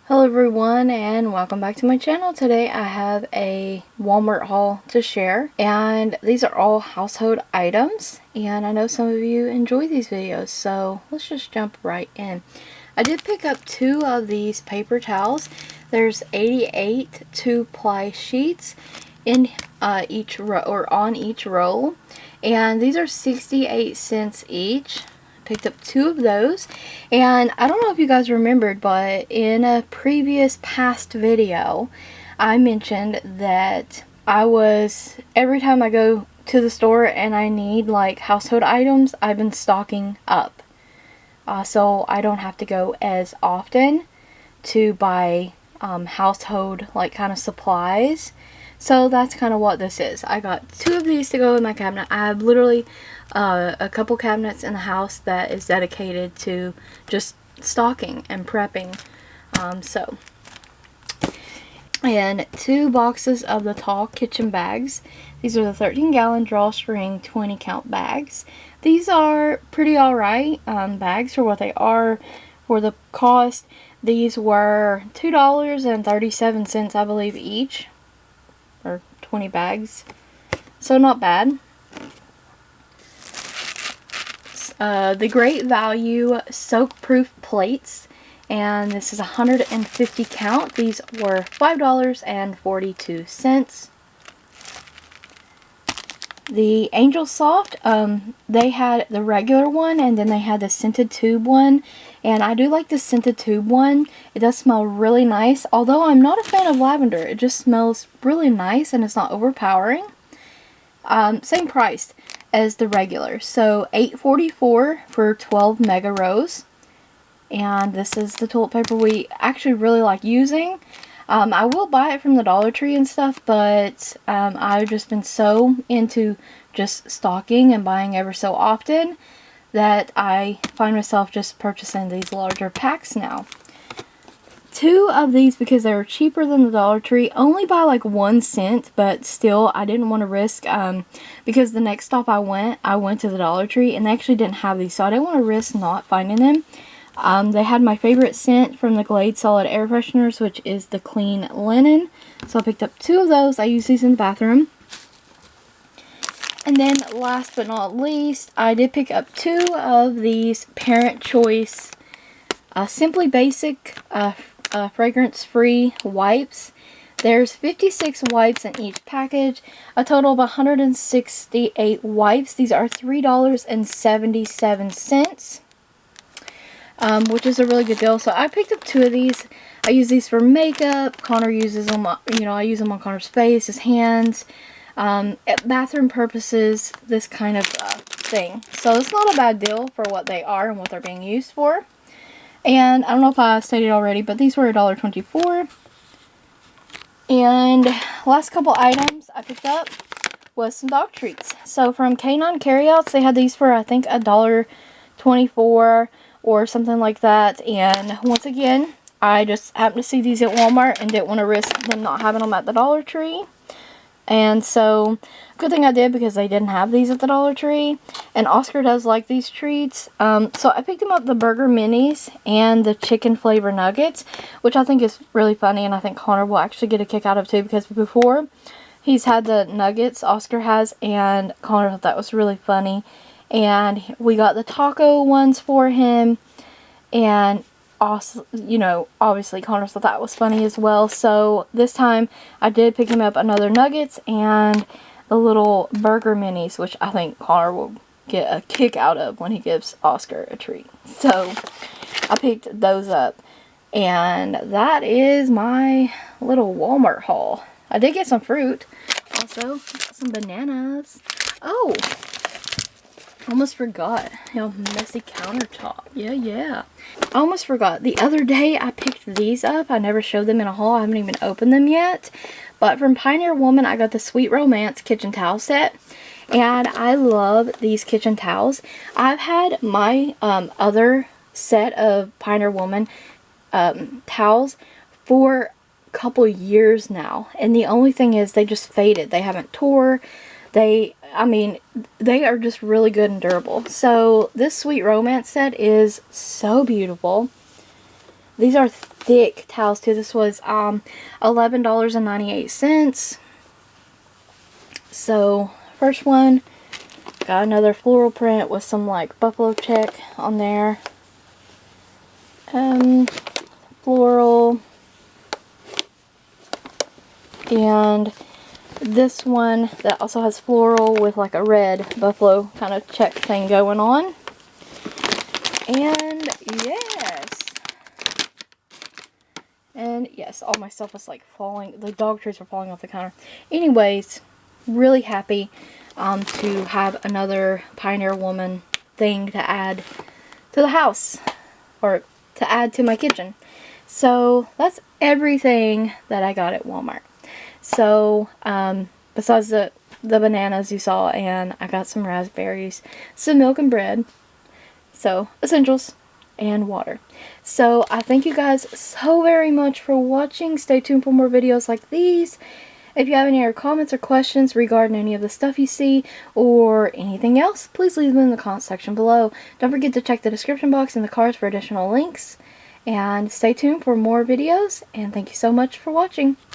Hello everyone and welcome back to my channel. Today I have a Walmart haul to share, and these are all household items, and I know some of you enjoy these videos, so let's just jump right in. I did pick up two of these paper towels. There's 88 2-ply sheets in each row, or on each roll, and these are 68 cents each. Picked up two of those, and I don't know if you guys remembered, but in a previous past video I mentioned that every time I go to the store and I need like household items, I've been stocking up, so I don't have to go as often to buy household like kind of supplies. So that's kind of what this is. I got two of these to go in my cabinet. I have literally a couple cabinets in the house that is dedicated to just stocking and prepping. And two boxes of the tall kitchen bags. These are the 13-gallon drawstring 20-count bags. These are pretty alright bags for what they are. For the cost, these were $2.37, I believe, each. Or 20 bags, so not bad. The Great Value soak-proof plates, and this is 150 count. These were $5.42. The Angel Soft, they had the regular one, and then they had the scented tube one, and I do like the scented tube one. It does smell really nice, although I'm not a fan of lavender. It just smells really nice and it's not overpowering. Same price as the regular, so $8.44 for 12 mega rows. And this is the toilet paper we actually really like using. I will buy it from the Dollar Tree and stuff, but I've just been so into just stocking and buying ever so often that I find myself just purchasing these larger packs now. Two of these, because they were cheaper than the Dollar Tree, only by like 1 cent, but still I didn't want to risk, because the next stop I went to the Dollar Tree and they actually didn't have these, so I didn't want to risk not finding them. They had my favorite scent from the Glade Solid Air Fresheners, which is the Clean Linen. So I picked up two of those. I use these in the bathroom. And then last but not least, I did pick up two of these Parent Choice Simply Basic fragrance-free wipes. There's 56 wipes in each package, a total of 168 wipes. These are $3.77. Which is a really good deal. So I picked up two of these. I use these for makeup. Connor uses them, I use them on Connor's face, his hands, bathroom purposes, this kind of thing. So it's not a bad deal for what they are and what they're being used for. And I don't know if I stated already, but these were $1.24. And last couple items I picked up was some dog treats. So from Canine Carryouts, they had these for I think $1.24 or something like that. And once again, I just happened to see these at Walmart and didn't want to risk them not having them at the Dollar Tree. And so, good thing I did, because they didn't have these at the Dollar Tree. And Oscar does like these treats. So I picked him up the Burger Minis and the chicken flavor nuggets, which I think is really funny, and I think Connor will actually get a kick out of too, because before he's had the nuggets, Oscar has, and Connor thought that was really funny. And we got the taco ones for him, and also, obviously Connor thought that was funny as well. So this time I did pick him up another nuggets and the little burger minis, which I think Connor will get a kick out of when he gives Oscar a treat. So I picked those up, and that is my little Walmart haul. I did get some fruit also, got some bananas. Oh, almost forgot. Messy countertop. Yeah. I almost forgot. The other day I picked these up. I never showed them in a haul. I haven't even opened them yet. But from Pioneer Woman, I got the Sweet Romance kitchen towel set. And I love these kitchen towels. I've had my other set of Pioneer Woman towels for a couple years now. And the only thing is they just faded. They haven't tore. They are just really good and durable. So this Sweet Romance set is so beautiful. These are thick towels too. This was $11.98. So first one, got another floral print with some like buffalo check on there. Floral. And this one that also has floral with like a red buffalo kind of check thing going on. And yes, all my stuff was like falling. The dog treats were falling off the counter. Anyways, really happy to have another Pioneer Woman thing to add to the house, or to add to my kitchen. So that's everything that I got at Walmart. So besides the bananas you saw, and I got some raspberries, some milk and bread, so essentials, and water. So I thank you guys so very much for watching. Stay tuned for more videos like these. If you have any other comments or questions regarding any of the stuff you see or anything else, please leave them in the comment section below. Don't forget to check the description box and the cards for additional links. And stay tuned for more videos, and thank you so much for watching.